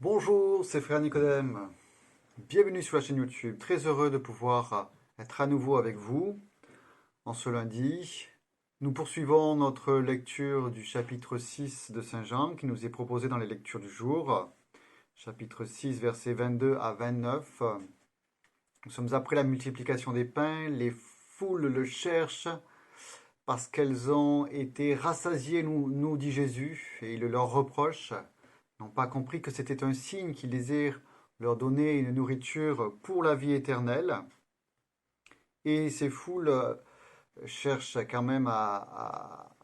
Bonjour, c'est Frère Nicodème. Bienvenue sur la chaîne YouTube. Très heureux de pouvoir être à nouveau avec vous en ce lundi. Nous poursuivons notre lecture du chapitre 6 de Saint Jean qui nous est proposé dans les lectures du jour. Chapitre 6, versets 22 à 29. Nous sommes après la multiplication des pains. Les foules le cherchent parce qu'elles ont été rassasiées, nous dit Jésus, et il leur reproche. N'ont pas compris que c'était un signe qu'il désire leur donner une nourriture pour la vie éternelle. Et ces foules cherchent quand même à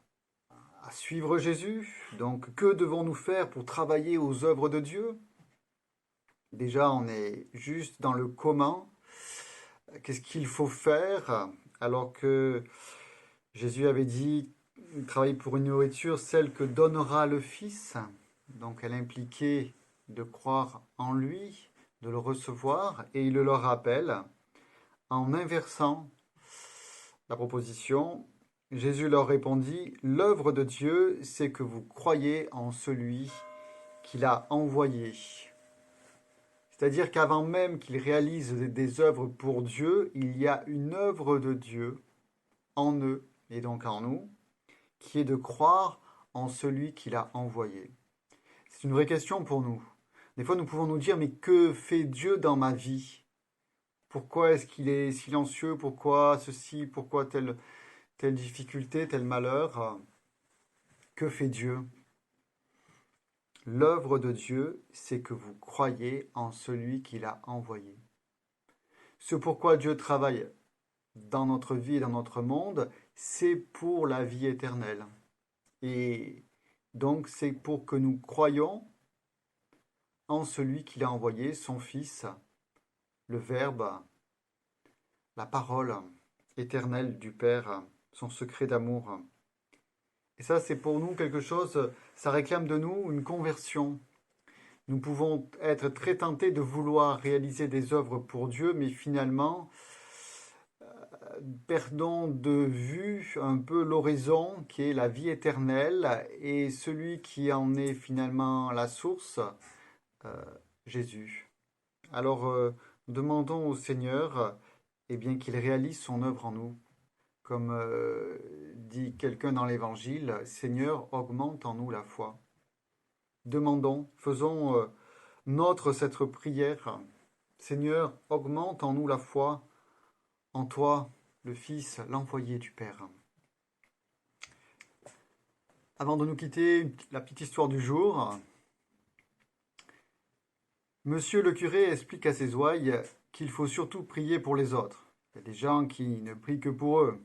suivre Jésus. Donc, que devons-nous faire pour travailler aux œuvres de Dieu? Déjà, on est juste dans le comment. Qu'est-ce qu'il faut faire? Alors que Jésus avait dit travailler pour une nourriture, celle que donnera le Fils. Donc, elle impliquait de croire en lui, de le recevoir, et il le leur rappelle en inversant la proposition. Jésus leur répondit, l'œuvre de Dieu, c'est que vous croyez en celui qu'il a envoyé. C'est-à-dire qu'avant même qu'il réalise des œuvres pour Dieu, il y a une œuvre de Dieu en eux, et donc en nous, qui est de croire en celui qu'il a envoyé. C'est une vraie question pour nous. Des fois, nous pouvons nous dire, mais que fait Dieu dans ma vie? Pourquoi est-ce qu'il est silencieux? Pourquoi ceci? Pourquoi telle difficulté, tel malheur? Que fait Dieu? L'œuvre de Dieu, c'est que vous croyez en celui qu'il a envoyé. Ce pourquoi Dieu travaille dans notre vie et dans notre monde, c'est pour la vie éternelle. Et donc, c'est pour que nous croyions en celui qu'il a envoyé, son Fils, le Verbe, la parole éternelle du Père, son secret d'amour. Et ça, c'est pour nous quelque chose, ça réclame de nous une conversion. Nous pouvons être très tentés de vouloir réaliser des œuvres pour Dieu, mais finalement, perdons de vue un peu l'horizon qui est la vie éternelle et celui qui en est finalement la source, Jésus. Alors, demandons au Seigneur bien, qu'il réalise son œuvre en nous. Comme dit quelqu'un dans l'Évangile, Seigneur, augmente en nous la foi. Demandons, faisons notre cette prière. Seigneur, augmente en nous la foi en toi, le Fils, l'envoyé du Père. Avant de nous quitter, la petite histoire du jour. Monsieur le curé explique à ses ouailles qu'il faut surtout prier pour les autres. Il y a des gens qui ne prient que pour eux.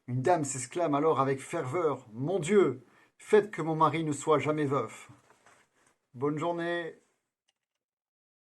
Une dame s'exclame alors avec ferveur, « Mon Dieu, faites que mon mari ne soit jamais veuf. » Bonne journée.